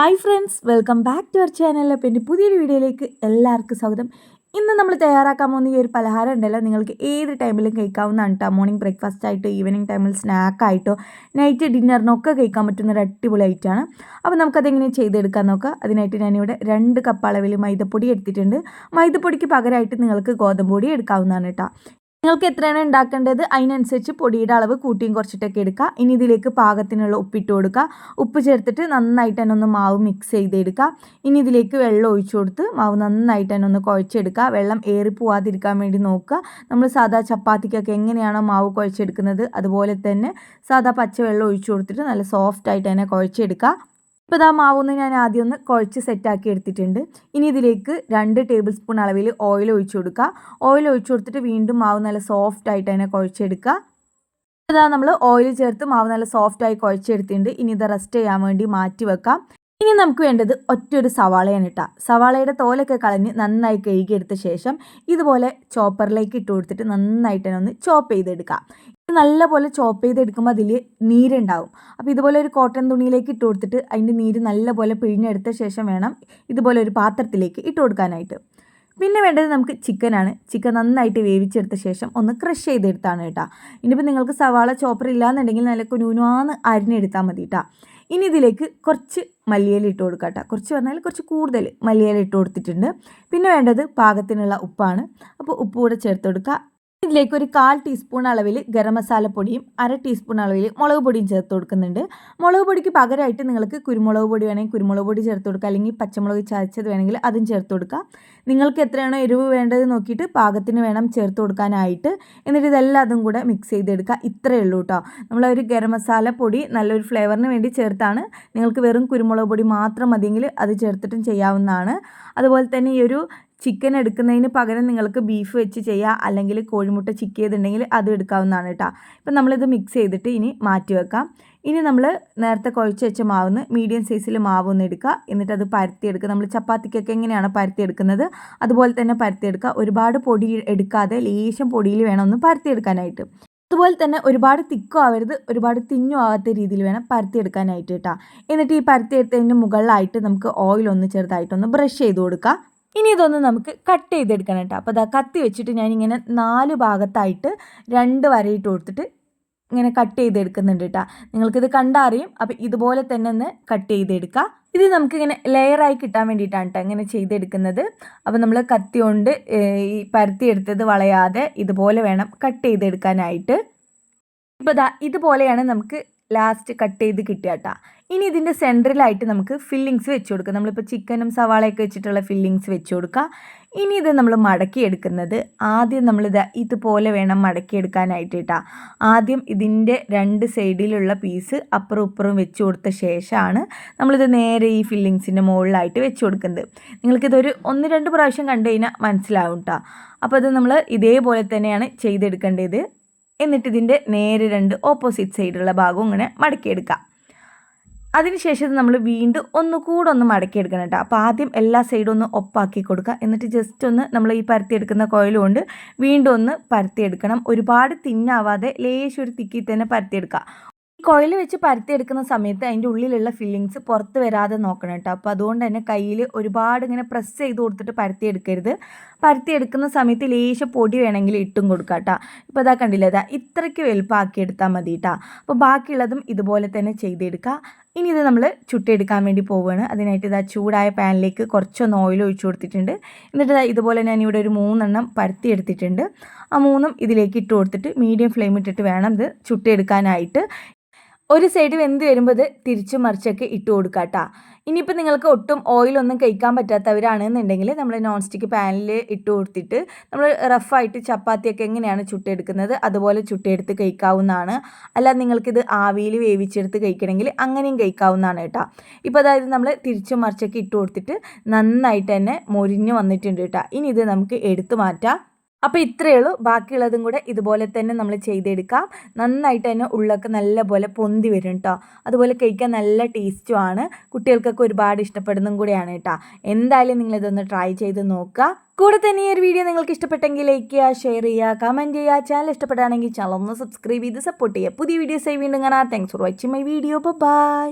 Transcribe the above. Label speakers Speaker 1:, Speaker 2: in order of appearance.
Speaker 1: Hi friends, welcome back to our channel. അപ്പോൾ എൻ്റെ പുതിയൊരു വീഡിയോയിലേക്ക് എല്ലാവർക്കും സ്വാഗതം. ഇന്ന് നമ്മൾ തയ്യാറാക്കാൻ പോകുന്ന ഈ ഒരു പലഹാരം ഉണ്ടല്ലോ, നിങ്ങൾക്ക് ഏത് ടൈമിലും കഴിക്കാവുന്നതാണ് കേട്ടോ. മോർണിംഗ് ബ്രേക്ക്ഫാസ്റ്റ് ആയിട്ടോ, ഈവനിങ് ടൈമിൽ സ്നാക്കായിട്ടോ, നൈറ്റ് ഡിന്നറിനൊക്കെ കഴിക്കാൻ പറ്റുന്ന ഒരു അടിപൊളി ഐറ്റമാണ്. അപ്പോൾ നമുക്കതെങ്ങനെ ചെയ്തെടുക്കാൻ നോക്കാം. അതിനായിട്ട് ഞാനിവിടെ 2 കപ്പ് അളവിൽ മൈദപ്പൊടി എടുത്തിട്ടുണ്ട്. മൈദപ്പൊടിക്ക് പകരമായിട്ട് നിങ്ങൾക്ക് ഗോതമ്പ് പൊടി എടുക്കാവുന്നതാണ് കേട്ടോ. നിങ്ങൾക്ക് എത്രയാണ് ഉണ്ടാക്കേണ്ടത് അതിനനുസരിച്ച് പൊടിയുടെ അളവ് കൂട്ടിയും കുറച്ചിട്ടൊക്കെ എടുക്കുക. ഇനി ഇതിലേക്ക് പാകത്തിനുള്ള ഉപ്പിട്ട് കൊടുക്കുക. ഉപ്പ് ചേർത്തിട്ട് നന്നായിട്ട് തന്നെ ഒന്ന് മാവ് മിക്സ് ചെയ്തെടുക്കുക. ഇനി ഇതിലേക്ക് വെള്ളം ഒഴിച്ചു കൊടുത്ത് മാവ് നന്നായിട്ട് തന്നെ ഒന്ന് കുഴച്ചെടുക്കുക. വെള്ളം ഏറി പോവാതിരിക്കാൻ വേണ്ടി നോക്കുക. നമ്മൾ സാധാ ചപ്പാത്തിക്കൊക്കെ എങ്ങനെയാണോ മാവ് കുഴച്ചെടുക്കുന്നത് അതുപോലെ തന്നെ സാധാ പച്ചവെള്ളം ഒഴിച്ചു കൊടുത്തിട്ട് നല്ല സോഫ്റ്റായിട്ട് തന്നെ കുഴച്ചെടുക്കുക. ഇപ്പോൾ ഇതാ മാവൊന്ന് ഞാൻ ആദ്യം ഒന്ന് കുഴച്ച് സെറ്റാക്കി എടുത്തിട്ടുണ്ട്. ഇനി ഇതിലേക്ക് 2 ടേബിൾ സ്പൂൺ അളവിൽ ഓയിൽ ഒഴിച്ചു കൊടുക്കുക. ഓയിൽ ഒഴിച്ചു കൊടുത്തിട്ട് വീണ്ടും മാവ് നല്ല സോഫ്റ്റ് ആയിട്ട് തന്നെ കുഴച്ചെടുക്കുക. ഇതാ നമ്മൾ ഓയിൽ ചേർത്ത് മാവ് നല്ല സോഫ്റ്റായി കുഴച്ചെടുത്തിട്ടുണ്ട്. ഇനി ഇത് റെസ്റ്റ് ചെയ്യാൻ വേണ്ടി മാറ്റി വെക്കാം. ഇനി നമുക്ക് വേണ്ടത് ഒറ്റൊരു സവാളയാണ് കേട്ടോ. സവാളയുടെ തോലൊക്കെ കളഞ്ഞ് നന്നായി കഴുകിയെടുത്ത ശേഷം ഇതുപോലെ ചോപ്പറിലേക്ക് ഇട്ട് കൊടുത്തിട്ട് നന്നായിട്ട് തന്നെ ഒന്ന് ചോപ്പ് ചെയ്തെടുക്കാം. നല്ലപോലെ ചോപ്പ് ചെയ്തെടുക്കുമ്പോൾ അതിൽ നീരുണ്ടാവും. അപ്പോൾ ഇതുപോലെ ഒരു കോട്ടൺ തുണിയിലേക്ക് ഇട്ട് കൊടുത്തിട്ട് അതിൻ്റെ നീര് നല്ലപോലെ പിഴിഞ്ഞെടുത്ത ശേഷം വേണം ഇതുപോലെ ഒരു പാത്രത്തിലേക്ക് ഇട്ട് കൊടുക്കാനായിട്ട്. പിന്നെ വേണ്ടത് നമുക്ക് ചിക്കനാണ്. ചിക്കൻ നന്നായിട്ട് വേവിച്ചെടുത്ത ശേഷം ഒന്ന് ക്രഷ് ചെയ്തെടുത്താണ് കേട്ടോ. ഇനിയിപ്പോൾ നിങ്ങൾക്ക് സവാള ചോപ്പർ ഇല്ലാന്നുണ്ടെങ്കിൽ നല്ല കുനുകുനാന്ന് അരിഞ്ഞെടുത്താൽ മതി കേട്ടോ. ഇനി ഇതിലേക്ക് കുറച്ച് മല്ലിയില ഇട്ട് കൊടുക്കാം കേട്ടോ. കുറച്ച് പറഞ്ഞാൽ കുറച്ച് കൂടുതൽ മല്ലിയില ഇട്ട് കൊടുത്തിട്ടുണ്ട്. പിന്നെ വേണ്ടത് പാകത്തിനുള്ള ഉപ്പാണ്. അപ്പോൾ ഉപ്പ് കൂടെ ചേർത്ത് കൊടുക്കുക. ഇതിലേക്ക് ഒരു 1/4 ടീസ്പൂൺ അളവിൽ ഗരം മസാലപ്പൊടിയും 1/2 ടീസ്പൂൺ അളവിൽ മുളക് പൊടിയും ചേർത്ത് കൊടുക്കുന്നുണ്ട്. മുളക് പൊടിക്ക് പകരമായിട്ട് നിങ്ങൾക്ക് കുരുമുളക് പൊടി വേണമെങ്കിൽ കുരുമുളക് പൊടി ചേർത്ത് കൊടുക്കുക, അല്ലെങ്കിൽ പച്ചമുളക് ചതച്ചത് വേണമെങ്കിൽ അതും ചേർത്ത് കൊടുക്കുക. നിങ്ങൾക്ക് എത്രയാണോ എരിവ് വേണ്ടത് നോക്കിയിട്ട് പാകത്തിന് വേണം ചേർത്ത് കൊടുക്കാനായിട്ട്. എന്നിട്ട് ഇതെല്ലാം അതും കൂടെ മിക്സ് ചെയ്തെടുക്കുക. ഇത്രയേ ഉള്ളൂ കേട്ടോ. നമ്മളൊരു ഗരം മസാല പൊടി നല്ലൊരു ഫ്ലേവറിന് വേണ്ടി ചേർത്താണ്. നിങ്ങൾക്ക് വെറും കുരുമുളക് പൊടി മാത്രം മതിയെങ്കിൽ അത് ചേർത്തിട്ടും ചെയ്യാവുന്നതാണ്. അതുപോലെ തന്നെ ഈ ഒരു ചിക്കൻ എടുക്കുന്നതിന് പകരം നിങ്ങൾക്ക് ബീഫ് വെച്ച് ചെയ്യുക, അല്ലെങ്കിൽ കോഴിമുട്ട ചിക്ക് ചെയ്തിട്ടുണ്ടെങ്കിൽ അത് എടുക്കാവുന്നതാണ് കേട്ടോ. ഇപ്പം നമ്മളിത് മിക്സ് ചെയ്തിട്ട് ഇനി മാറ്റി വെക്കാം. ഇനി നമ്മൾ നേരത്തെ കുഴച്ച് വെച്ച മാവുന്ന് മീഡിയം സൈസിൽ മാവൊന്ന് എടുക്കുക. എന്നിട്ട് അത് പരത്തിയെടുക്കുക. നമ്മൾ ചപ്പാത്തിക്കൊക്കെ എങ്ങനെയാണ് പരത്തിയെടുക്കുന്നത് അതുപോലെ തന്നെ പരത്തിയെടുക്കുക. ഒരുപാട് പൊടി എടുക്കാതെ ലേശം പൊടിയിൽ വേണം ഒന്ന് പരത്തിയെടുക്കാനായിട്ട്. അതുപോലെ തന്നെ ഒരുപാട് തിക്കും ആവരുത്, ഒരുപാട് തിന്നും ആവാത്ത രീതിയിൽ വേണം പരത്തിയെടുക്കാനായിട്ട് കേട്ടോ. എന്നിട്ട് ഈ പരത്തിയെടുത്തതിൻ്റെ മുകളിലായിട്ട് നമുക്ക് ഓയിൽ ഒന്ന് ചെറുതായിട്ടൊന്ന് ബ്രഷ് ചെയ്ത് കൊടുക്കുക. ഇനി ഇതൊന്ന് നമുക്ക് കട്ട് ചെയ്തെടുക്കണം കേട്ടോ. അപ്പോൾ അതാ കത്തി വെച്ചിട്ട് ഞാനിങ്ങനെ 4 ഭാഗത്തായിട്ട് 2 വരയിട്ട് കൊടുത്തിട്ട് ഇങ്ങനെ കട്ട് ചെയ്തെടുക്കുന്നുണ്ട് കേട്ടോ. നിങ്ങൾക്കിത് കണ്ടാൽ അറിയും. അപ്പോൾ ഇതുപോലെ തന്നെ ഒന്ന് കട്ട് ചെയ്തെടുക്കുക. ഇത് നമുക്കിങ്ങനെ ലെയറായി കിട്ടാൻ വേണ്ടിയിട്ടാണ് കേട്ടോ ഇങ്ങനെ ചെയ്തെടുക്കുന്നത്. അപ്പോൾ നമ്മൾ കത്തി കൊണ്ട് ഈ പരത്തിയെടുത്തത് വളയാതെ ഇതുപോലെ വേണം കട്ട് ചെയ്തെടുക്കാനായിട്ട്. ഇപ്പോൾ ദാ ഇതുപോലെയാണ് നമുക്ക് ലാസ്റ്റ് കട്ട് ചെയ്ത് കിട്ടുക കേട്ടോ. ഇനി ഇതിൻ്റെ സെൻറ്ററിലായിട്ട് നമുക്ക് ഫില്ലിങ്സ് വെച്ച് കൊടുക്കുക. നമ്മളിപ്പോൾ ചിക്കനും സവാളയൊക്കെ വെച്ചിട്ടുള്ള ഫില്ലിങ്സ് വെച്ച് കൊടുക്കുക. ഇനി ഇത് നമ്മൾ മടക്കിയെടുക്കുന്നത് ആദ്യം നമ്മളിത് ഇതുപോലെ വേണം മടക്കിയെടുക്കാനായിട്ട് കേട്ടോ. ആദ്യം ഇതിൻ്റെ 2 സൈഡിലുള്ള പീസ് അപ്പുറം ഇപ്പുറം വെച്ച് കൊടുത്ത ശേഷമാണ് നമ്മളിത് നേരെ ഈ ഫില്ലിങ്സിൻ്റെ മുകളിലായിട്ട് വെച്ച് കൊടുക്കുന്നത്. നിങ്ങൾക്കിതൊരു 1-2 പ്രാവശ്യം കണ്ടു കഴിഞ്ഞാൽ മനസ്സിലാവും കേട്ടോ. അപ്പോൾ അത് നമ്മൾ ഇതേപോലെ തന്നെയാണ് ചെയ്തെടുക്കേണ്ടത്. എന്നിട്ട് ഇതിൻ്റെ നേരെ 2 ഓപ്പോസിറ്റ് സൈഡുള്ള ഭാഗവും ഇങ്ങനെ മടക്കിയെടുക്കാം. അതിനുശേഷം നമ്മൾ വീണ്ടും ഒന്നുകൂടെ ഒന്ന് മടക്കിയെടുക്കണം കേട്ടോ. അപ്പോൾ ആദ്യം എല്ലാ സൈഡും ഒന്ന് ഒപ്പാക്കി കൊടുക്കുക. എന്നിട്ട് ജസ്റ്റ് ഒന്ന് നമ്മൾ ഈ പരത്തിയെടുക്കുന്ന കോയിൽ കൊണ്ട് വീണ്ടും ഒന്ന് പരത്തിയെടുക്കണം. ഒരുപാട് തിന്നാവാതെ ലേശം ഒരു തിക്കി തന്നെ പരത്തിയെടുക്കുക. ഈ കോയിൽ വെച്ച് പരത്തിയെടുക്കുന്ന സമയത്ത് അതിൻ്റെ ഉള്ളിലുള്ള ഫില്ലിങ്സ് പുറത്ത് വരാതെ നോക്കണം കേട്ടോ. അപ്പോൾ അതുകൊണ്ട് തന്നെ കയ്യിൽ ഒരുപാട് ഇങ്ങനെ പ്രസ് ചെയ്ത് കൊടുത്തിട്ട് പരത്തിയെടുക്കരുത്. പരത്തിയെടുക്കുന്ന സമയത്ത് ലേശം പൊടി വേണമെങ്കിൽ ഇട്ടും കൊടുക്കാം കേട്ടോ. ഇപ്പോൾ ഇതാ കണ്ടില്ല, ഇതാ ഇത്രയ്ക്ക് വലുപ്പമാക്കി എടുത്താൽ മതി കേട്ടോ. അപ്പോൾ ബാക്കിയുള്ളതും ഇതുപോലെ തന്നെ ചെയ്തെടുക്കുക. ഇനി ഇത് നമ്മൾ ചുട്ടെടുക്കാൻ വേണ്ടി പോവുകയാണ്. അതിനായിട്ട് ഇതാ ചൂടായ പാനിലേക്ക് കുറച്ചൊന്ന് ഓയിൽ ഒഴിച്ചു കൊടുത്തിട്ടുണ്ട്. എന്നിട്ട് ഇതുപോലെ ഞാൻ ഇവിടെ ഒരു 3 എണ്ണം പരത്തിയെടുത്തിട്ടുണ്ട്. ആ 3ഉം ഇതിലേക്ക് ഇട്ട് കൊടുത്തിട്ട് മീഡിയം ഫ്ലെയിം ഇട്ടിട്ട് വേണം ഇത് ചുട്ടെടുക്കാനായിട്ട്. ഒരു സൈഡ് വെന്ത് വരുമ്പോൾ ഇത് തിരിച്ചും മറിച്ചൊക്കെ ഇട്ട് കൊടുക്കുക കേട്ടോ. ഇനിയിപ്പോൾ നിങ്ങൾക്ക് ഒട്ടും ഓയിലൊന്നും കഴിക്കാൻ പറ്റാത്തവരാണെന്നുണ്ടെങ്കിൽ നമ്മൾ നോൺ സ്റ്റിക്ക് പാനിൽ ഇട്ട് കൊടുത്തിട്ട് നമ്മൾ റഫായിട്ട് ചപ്പാത്തിയൊക്കെ എങ്ങനെയാണ് ചുട്ടെടുക്കുന്നത് അതുപോലെ ചുട്ടെടുത്ത് കഴിക്കാവുന്നതാണ്. അല്ല നിങ്ങൾക്കിത് ആവിയിൽ വേവിച്ചെടുത്ത് കഴിക്കണമെങ്കിൽ അങ്ങനെയും കഴിക്കാവുന്നതാണ് കേട്ടോ. ഇപ്പോൾ അതായത് നമ്മൾ തിരിച്ചും മറിച്ചൊക്കെ ഇട്ട് കൊടുത്തിട്ട് നന്നായിട്ട് തന്നെ മൊരിഞ്ഞ് വന്നിട്ടുണ്ട് കേട്ടോ. ഇനി ഇത് നമുക്ക് എടുത്തു മാറ്റാം. അപ്പോൾ ഇത്രയേ ഉള്ളൂ. ബാക്കിയുള്ളതും കൂടെ ഇതുപോലെ തന്നെ നമ്മൾ ചെയ്തെടുക്കാം. നന്നായിട്ട് തന്നെ ഉള്ളൊക്കെ നല്ലപോലെ പൊന്തി വരും കേട്ടോ. അതുപോലെ കഴിക്കാൻ നല്ല ടേസ്റ്റുമാണ്. കുട്ടികൾക്കൊക്കെ ഒരുപാട് ഇഷ്ടപ്പെടുന്നതും കൂടെയാണ് കേട്ടോ. എന്തായാലും നിങ്ങളിതൊന്ന് ട്രൈ ചെയ്ത് നോക്കുക. കൂടെ തന്നെ ഈ ഒരു വീഡിയോ നിങ്ങൾക്ക് ഇഷ്ടപ്പെട്ടെങ്കിൽ ലൈക്ക് ചെയ്യുക, ഷെയർ ചെയ്യുക, കമൻറ്റ് ചെയ്യുക. ചാനൽ ഇഷ്ടപ്പെടുകയാണെങ്കിൽ ചാനൽ ഒന്ന് സബ്സ്ക്രൈബ് ചെയ്ത് സപ്പോർട്ട് ചെയ്യുക. പുതിയ വീഡിയോസായി വീണ്ടും കാണാം. Thanks for watching my video. By.